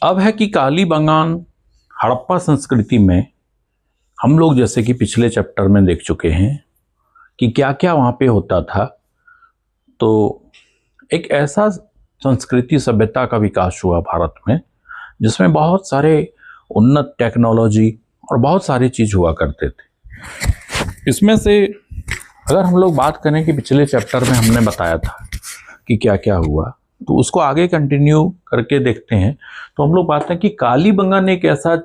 अब है कि कालीबंगान हड़प्पा संस्कृति में हम लोग जैसे कि पिछले चैप्टर में देख चुके हैं कि क्या क्या वहाँ पे होता था। तो एक ऐसा संस्कृति सभ्यता का विकास हुआ भारत में जिसमें बहुत सारे उन्नत टेक्नोलॉजी और बहुत सारी चीज़ हुआ करते थे। इसमें से अगर हम लोग बात करें कि पिछले चैप्टर में हमने बताया था कि क्या क्या हुआ, तो उसको आगे कंटिन्यू करके देखते हैं। तो हम लोग बात है कि कालीबंगान एक ऐसा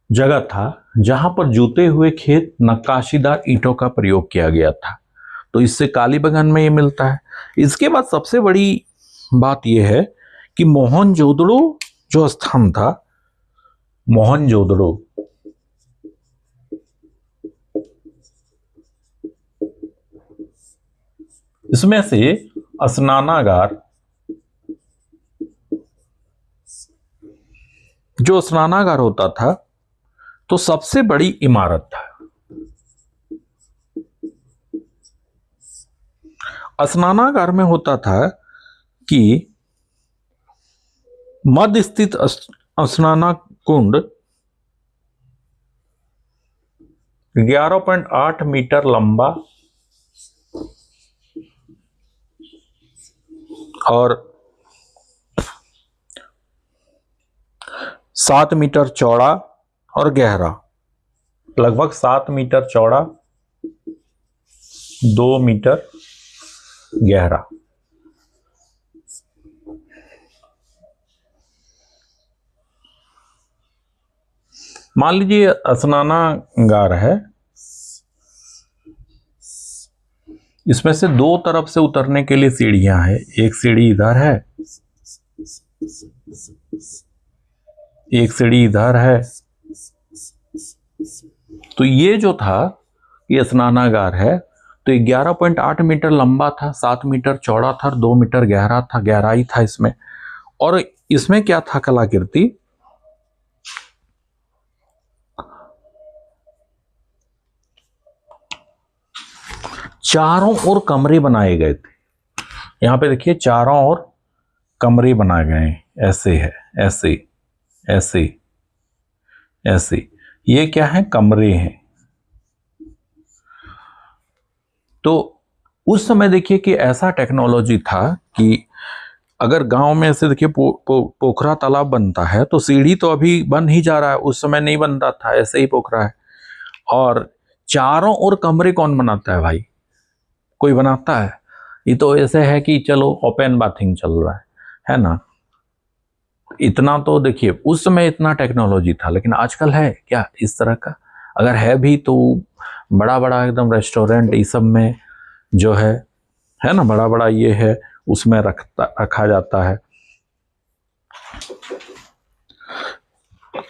जगह था जहां पर जुते हुए खेत, नक्काशीदार ईंटों का प्रयोग किया गया था। तो इससे कालीबंगान में ये मिलता है। इसके बाद सबसे बड़ी बात यह है कि मोहनजोदड़ो जो स्थान था, मोहनजोदड़ो, इसमें से स्नानागार, जो स्नानागार होता था तो सबसे बड़ी इमारत था। स्नानागार में होता था कि मध्य स्थित स्नाना कुंड 11.8 मीटर लंबा और 7 मीटर चौड़ा और गहरा, लगभग 7 मीटर चौड़ा, 2 मीटर गहरा। मान लीजिए स्नानागार है, इसमें से दो तरफ से उतरने के लिए सीढ़ियां हैं। एक सीढ़ी इधर है, एक सीढ़ी इधर है। तो ये जो था, ये स्नानागार है, तो 11.8 मीटर लंबा था, 7 मीटर चौड़ा था, 2 मीटर गहरा था, गहराई था इसमें। और इसमें क्या था कलाकृति, चारों ओर कमरे बनाए गए थे। यहां पे देखिए चारों ओर कमरे बनाए गए हैं, ऐसे है, ऐसे ऐसे ऐसे, ये क्या है, कमरे हैं। तो उस समय देखिए कि ऐसा टेक्नोलॉजी था कि अगर गांव में ऐसे देखिए पोखरा तालाब बनता है तो सीढ़ी तो अभी बन ही जा रहा है, उस समय नहीं बनता था, ऐसे ही पोखरा है। और चारों ओर कमरे कौन बनाता है भाई, कोई बनाता है? ये तो ऐसे है कि चलो ओपन बाथिंग चल रहा है ना। इतना तो देखिए उस समय इतना टेक्नोलॉजी था, लेकिन आजकल है क्या इस तरह का? अगर है भी तो बड़ा बड़ा एकदम रेस्टोरेंट ये सब में जो है ना, बड़ा बड़ा ये है, उसमें रखा जाता है।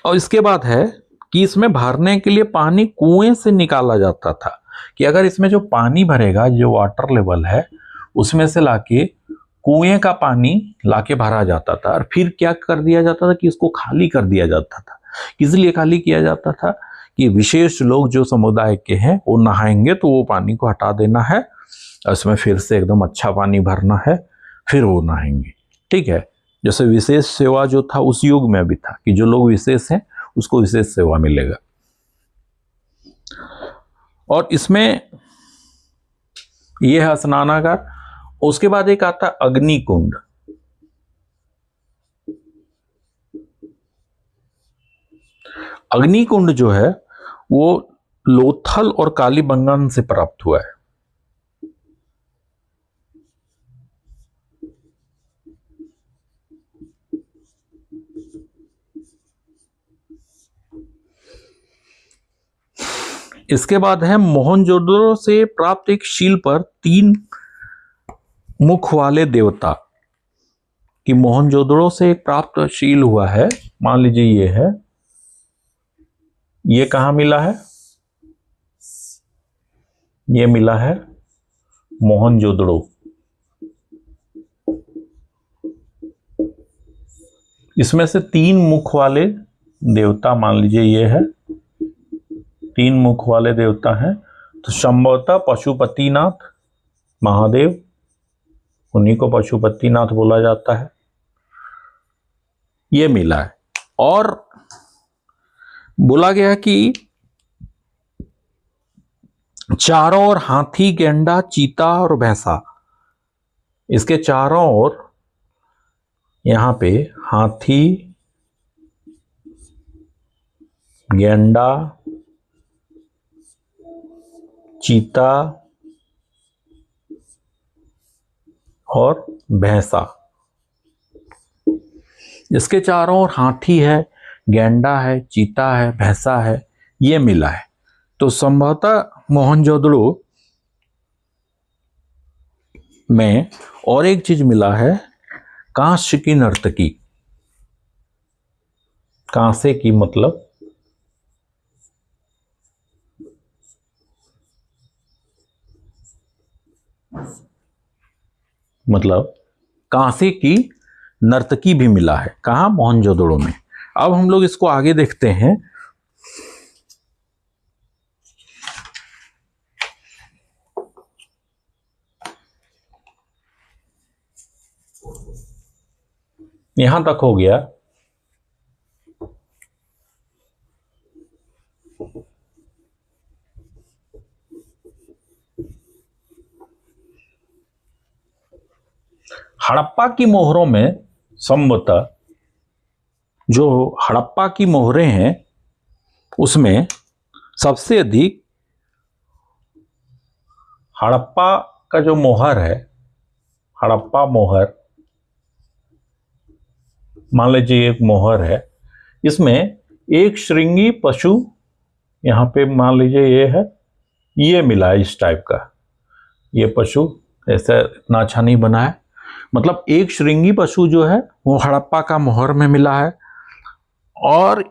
और इसके बाद है कि इसमें भरने के लिए पानी कुएं से निकाला जाता था, कि अगर इसमें जो पानी भरेगा, जो वाटर लेवल है, उसमें से लाके कुएं का पानी लाके भरा जाता था। और फिर क्या कर दिया जाता था कि इसको खाली कर दिया जाता था। किस लिए खाली किया जाता था? कि विशेष लोग जो समुदाय के हैं वो नहाएंगे तो वो पानी को हटा देना है, उसमें फिर से एकदम अच्छा पानी भरना है, फिर वो नहाएंगे। ठीक है, जैसे विशेष सेवा जो था उस युग में भी था कि जो लोग विशेष हैं उसको विशेष सेवा मिलेगा। और इसमें यह है स्नानागार। उसके बाद एक आता अग्निकुंड। अग्निकुंड जो है वो लोथल और कालीबंगान से प्राप्त हुआ है। इसके बाद है मोहनजोदड़ो से प्राप्त एक शील पर 3 मुख वाले देवता, कि मोहनजोदड़ो से एक प्राप्त शील हुआ है। मान लीजिए ये है, ये कहां मिला है? ये मिला है मोहनजोदड़ो। इसमें से 3 मुख वाले देवता, मान लीजिए ये है, 3 मुख वाले देवता हैं। तो संभवतः पशुपतिनाथ महादेव, उन्हीं को पशुपतिनाथ बोला जाता है, ये मिला है। और बोला गया कि चारों ओर हाथी, गैंडा, चीता और भैंसा, इसके चारों ओर यहां पे हाथी, गैंडा, चीता और भैंसा, इसके चारों ओर हाथी है, गैंडा है, चीता है, भैंसा है, ये मिला है। तो संभवतः मोहनजोदड़ो में और एक चीज मिला है, कांस्य की नर्तकी। कांसे की मतलब कांसे की नर्तकी भी मिला है। कहां? मोहनजोदड़ो में। अब हम लोग इसको आगे देखते हैं। यहां तक हो गया। हड़प्पा की मोहरों में संभवतः जो हड़प्पा की मोहरें हैं उसमें सबसे अधिक हड़प्पा का जो मोहर है, हड़प्पा मोहर, मान लीजिए एक मोहर है, इसमें एक श्रृंगी पशु, यहां पे मान लीजिए ये है, ये मिला है इस टाइप का। ये पशु ऐसा इतना अच्छा नहीं बना है, मतलब एक श्रृंगी पशु जो है वो हड़प्पा का मोहर में मिला है। और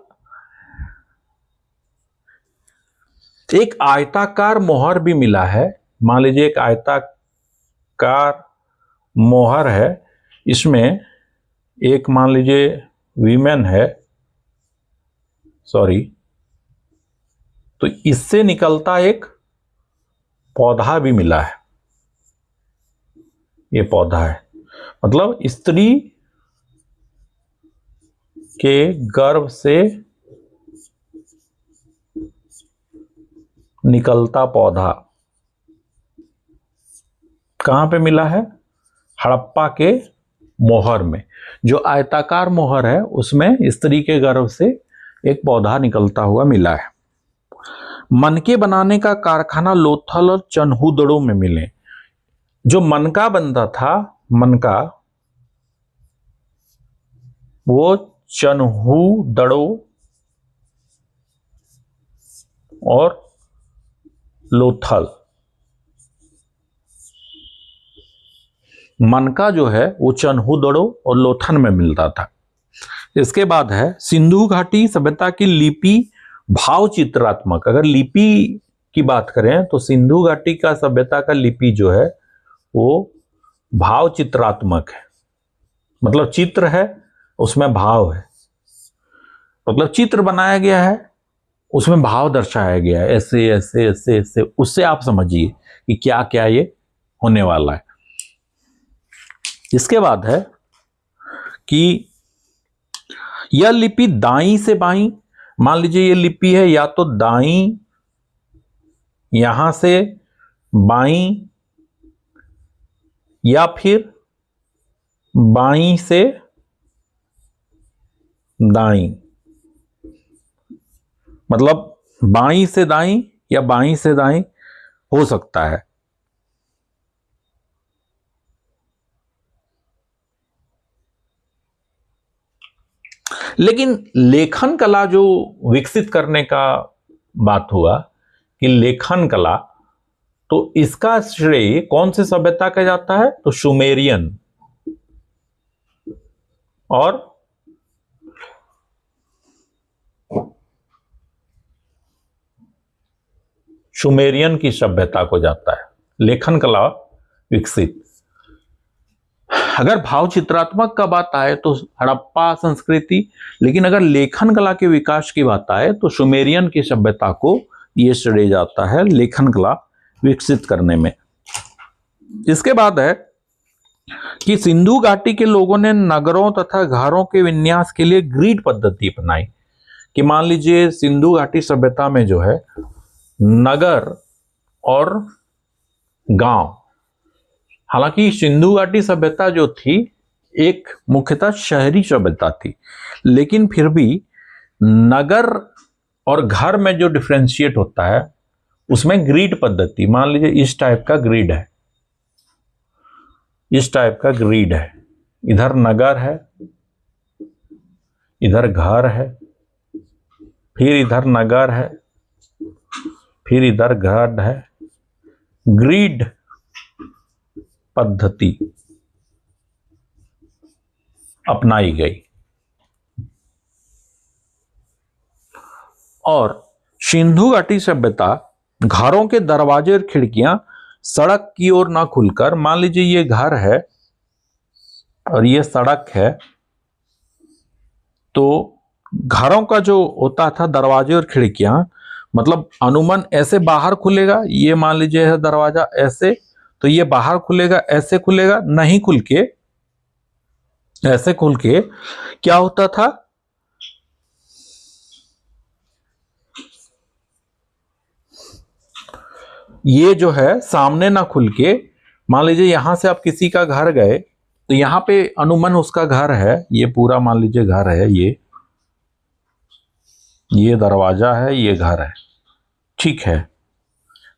एक आयताकार मोहर भी मिला है। मान लीजिए एक आयताकार मोहर है, इसमें एक मान लीजिए वीमेन है, सॉरी, तो इससे निकलता एक पौधा भी मिला है। ये पौधा है, मतलब स्त्री के गर्भ से निकलता पौधा कहां पे मिला है? हड़प्पा के मोहर में। जो आयताकार मोहर है उसमें स्त्री के गर्भ से एक पौधा निकलता हुआ मिला है। मनके बनाने का कारखाना लोथल और चन्हूदड़ो में मिले। जो मनका बनता था, मनका, वो चन्हूदड़ो और लोथल, मनका जो है वो चन्हूदड़ो और लोथल में मिलता था। इसके बाद है सिंधु घाटी सभ्यता की लिपि भाव चित्रात्मक। अगर लिपि की बात करें तो सिंधु घाटी का सभ्यता का लिपि जो है वो भाव चित्रात्मक है, मतलब चित्र है उसमें भाव है, मतलब चित्र बनाया गया है उसमें भाव दर्शाया गया है, ऐसे ऐसे ऐसे ऐसे, उससे आप समझिए कि क्या क्या ये होने वाला है। इसके बाद है कि यह लिपि दाईं से बाईं, मान लीजिए ये लिपि है या तो दाईं, यहां से बाईं, या फिर बाईं से दाईं, मतलब बाईं से दाईं या बाईं से दाईं हो सकता है। लेकिन लेखन कला जो विकसित करने का बात हुआ कि लेखन कला, तो इसका श्रेय कौन से सभ्यता का जाता है? तो सुमेरियन और सुमेरियन की सभ्यता को जाता है लेखन कला विकसित। अगर भाव चित्रात्मक का बात आए तो हड़प्पा संस्कृति, लेकिन अगर लेखन कला के विकास की बात आए तो सुमेरियन की सभ्यता को यह श्रेय जाता है लेखन कला विकसित करने में। इसके बाद है कि सिंधु घाटी के लोगों ने नगरों तथा घरों के विन्यास के लिए ग्रिड पद्धति अपनाई। कि मान लीजिए सिंधु घाटी सभ्यता में जो है नगर और गांव, हालांकि सिंधु घाटी सभ्यता जो थी एक मुख्यतः शहरी सभ्यता थी, लेकिन फिर भी नगर और घर में जो डिफरेंशिएट होता है उसमें ग्रिड पद्धति, मान लीजिए इस टाइप का ग्रिड है, इस टाइप का ग्रिड है, इधर नगर है, इधर घर है, फिर इधर नगर है, फिर इधर घर है। ग्रिड पद्धति अपनाई गई और सिंधु घाटी सभ्यता घरों के दरवाजे और खिड़कियां सड़क की ओर ना खुलकर, मान लीजिए ये घर है और ये सड़क है, तो घरों का जो होता था दरवाजे और खिड़कियां, मतलब अनुमान ऐसे बाहर खुलेगा, ये मान लीजिए है दरवाजा ऐसे, तो ये बाहर खुलेगा, ऐसे खुलेगा, नहीं खुल के ऐसे खुल के क्या होता था, ये जो है सामने ना खुल के, मान लीजिए यहां से आप किसी का घर गए तो यहां पे अनुमान उसका घर है, ये पूरा मान लीजिए घर है, ये दरवाजा है, ये घर है, ठीक है।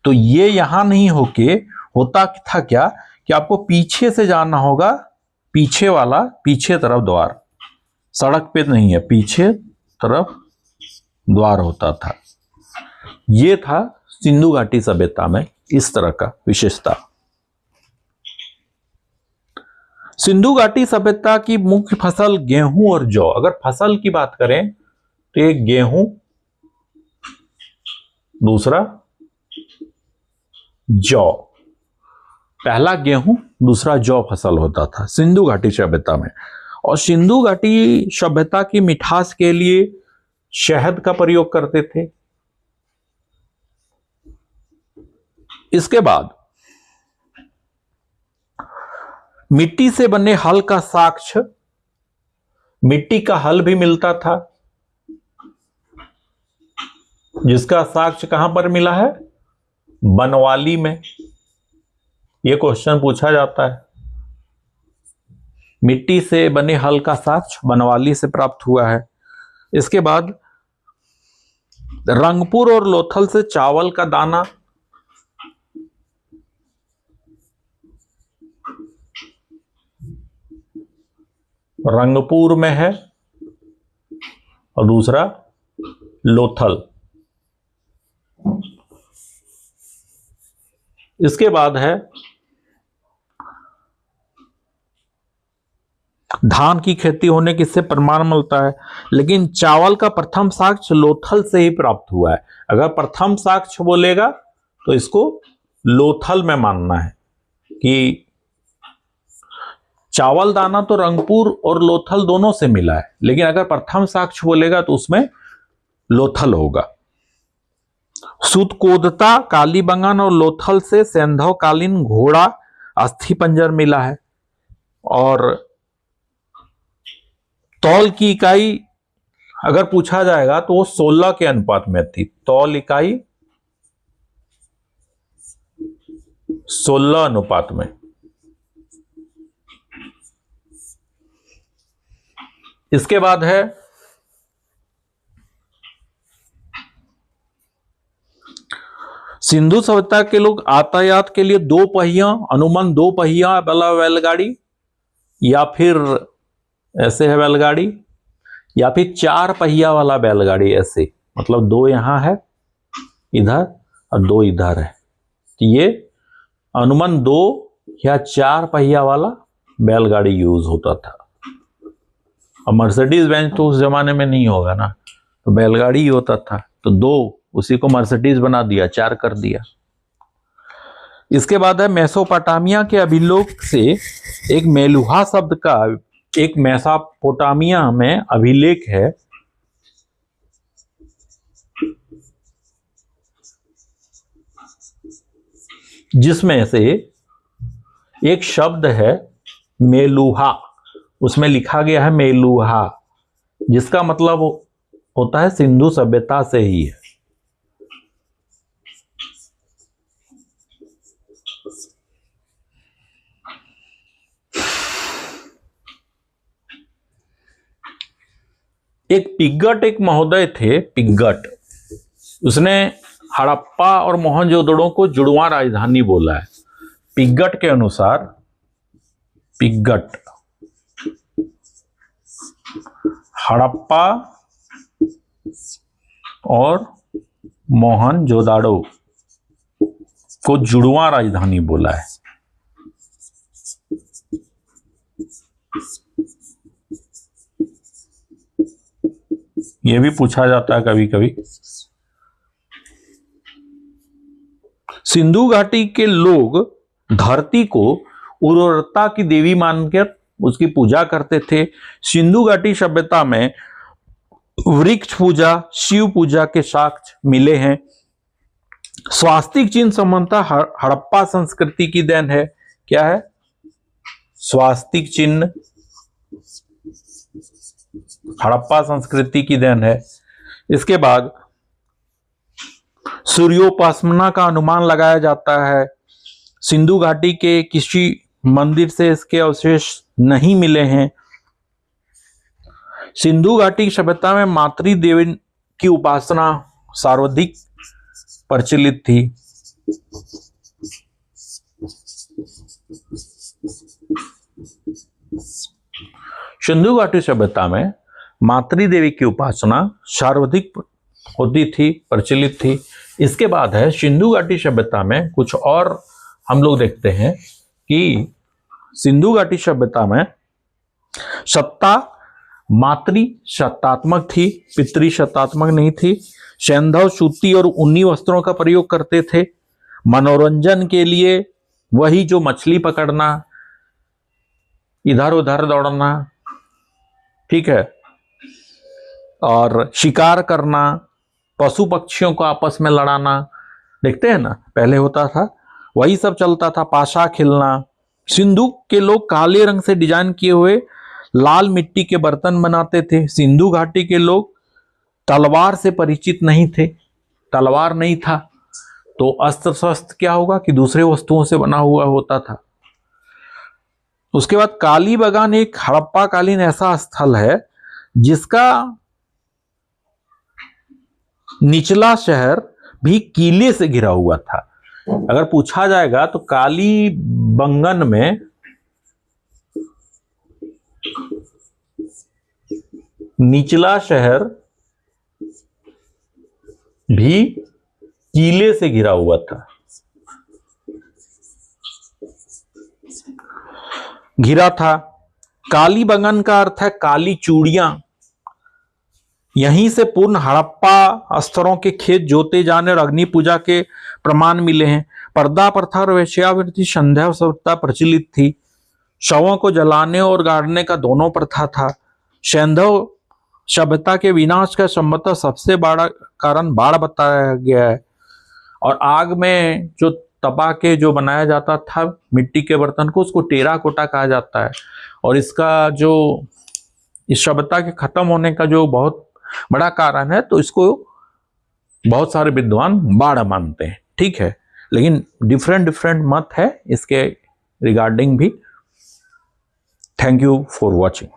तो ये यहां नहीं होके होता था क्या कि आपको पीछे से जाना होगा, पीछे वाला, पीछे तरफ द्वार, सड़क पे नहीं है, पीछे तरफ द्वार होता था। ये था सिंधु घाटी सभ्यता में इस तरह का विशेषता। सिंधु घाटी सभ्यता की मुख्य फसल गेहूं और जौ। अगर फसल की बात करें तो एक गेहूं, दूसरा जौ, पहला गेहूं दूसरा जौ फसल होता था सिंधु घाटी सभ्यता में। और सिंधु घाटी सभ्यता की मिठास के लिए शहद का प्रयोग करते थे। इसके बाद मिट्टी से बने हल का साक्ष्य, मिट्टी का हल भी मिलता था, जिसका साक्ष्य कहां पर मिला है, बनवाली में। यह क्वेश्चन पूछा जाता है, मिट्टी से बने हल का साक्ष्य बनवाली से प्राप्त हुआ है। इसके बाद रंगपुर और लोथल से चावल का दाना, रंगपुर में है और दूसरा लोथल। इसके बाद है धान की खेती होने की इससे प्रमाण मिलता है, लेकिन चावल का प्रथम साक्ष्य लोथल से ही प्राप्त हुआ है। अगर प्रथम साक्ष्य बोलेगा तो इसको लोथल में मानना है कि चावल दाना तो रंगपुर और लोथल दोनों से मिला है, लेकिन अगर प्रथम साक्ष्य बोलेगा तो उसमें लोथल होगा। सुतकोदता, कालीबंगन और लोथल से सेंधव कालीन घोड़ा अस्थि पंजर मिला है। और तौल की इकाई अगर पूछा जाएगा तो वो 16 के अनुपात में थी। तौल इकाई 16 अनुपात में। इसके बाद है सिंधु सभ्यता के लोग यातायात के लिए 2 पहिया, अनुमान 2 पहिया वाला बैलगाड़ी, या फिर ऐसे है बैलगाड़ी, या फिर 4 पहिया वाला बैलगाड़ी, ऐसे मतलब 2 यहां है इधर और 2 इधर है। तो ये अनुमान 2 या 4 पहिया वाला बैलगाड़ी यूज होता था। अब मर्सिडीज बेंज तो उस जमाने में नहीं होगा ना, तो बैलगाड़ी ही होता था, तो 2 उसी को मर्सिडीज बना दिया, 4 कर दिया। इसके बाद है मेसोपोटामिया के अभिलेख से एक मेलुहा शब्द का एक मेसोपोटामिया में अभिलेख है, जिसमें से एक शब्द है मेलुहा, उसमें लिखा गया है मेलुहा, जिसका मतलब होता है सिंधु सभ्यता से ही है। एक महोदय थे, पिग्गट, उसने हड़प्पा और मोहनजोदड़ो को जुड़वा राजधानी बोला है। पिग्गट के अनुसार पिग्गट हड़प्पा और मोहनजोदड़ो को जुड़वा राजधानी बोला है। यह भी पूछा जाता है कभी कभी। सिंधु घाटी के लोग धरती को उर्वरता की देवी मानकर उसकी पूजा करते थे। सिंधु घाटी सभ्यता में वृक्ष पूजा, शिव पूजा के साक्ष्य मिले हैं। स्वास्तिक चिन्ह संबंधता हड़प्पा संस्कृति की देन है। क्या है? स्वास्तिक चिन्ह हड़प्पा संस्कृति की देन है। इसके बाद सूर्योपासना का अनुमान लगाया जाता है। सिंधु घाटी के किसी मंदिर से इसके अवशेष नहीं मिले हैं। सिंधु घाटी सभ्यता में मातृ देवी की उपासना सर्वाधिक प्रचलित थी। सिंधु घाटी सभ्यता में मातृ देवी की उपासना सर्वाधिक होती थी, प्रचलित थी। इसके बाद है सिंधु घाटी सभ्यता में कुछ और हम लोग देखते हैं कि सिंधु घाटी सभ्यता में सत्ता मातृ सत्तात्मक थी, पितृ सत्तात्मक नहीं थी। सैंधव सूती और ऊनी वस्त्रों का प्रयोग करते थे। मनोरंजन के लिए वही जो मछली पकड़ना, इधर उधर दौड़ना, ठीक है, और शिकार करना, पशु पक्षियों को आपस में लड़ाना, देखते हैं ना पहले होता था, वही सब चलता था। पाशा खेलना। सिंधु के लोग काले रंग से डिजाइन किए हुए लाल मिट्टी के बर्तन बनाते थे। सिंधु घाटी के लोग तलवार से परिचित नहीं थे, तलवार नहीं था, तो अस्त्र शस्त्र क्या होगा कि दूसरे वस्तुओं से बना हुआ होता था। उसके बाद कालीबंगान एक हड़प्पा कालीन ऐसा स्थल है जिसका निचला शहर भी किले से घिरा हुआ था। अगर पूछा जाएगा तो कालीबंगन में निचला शहर भी किले से घिरा हुआ था, घिरा था। कालीबंगन का अर्थ है काली चूड़ियां। यहीं से पूर्ण हड़प्पा स्तरों के खेत जोते जाने और अग्नि पूजा के प्रमाण मिले हैं। पर्दा प्रथा और वेश्यावृत्ति संध्या सभ्यता प्रचलित थी। शवों को जलाने और गाड़ने का दोनों प्रथा था। सैंधव सभ्यता के विनाश का संभवतः सबसे बड़ा कारण बाढ़ बताया गया है। और आग में जो तपा के जो बनाया जाता था मिट्टी के बर्तन को, उसको टेराकोटा कहा जाता है। और इसका जो इस सभ्यता के खत्म होने का जो बहुत बड़ा कारण है, तो इसको बहुत सारे विद्वान बाढ़ मानते हैं, ठीक है, लेकिन डिफरेंट मत है इसके रिगार्डिंग भी। Thank you for watching.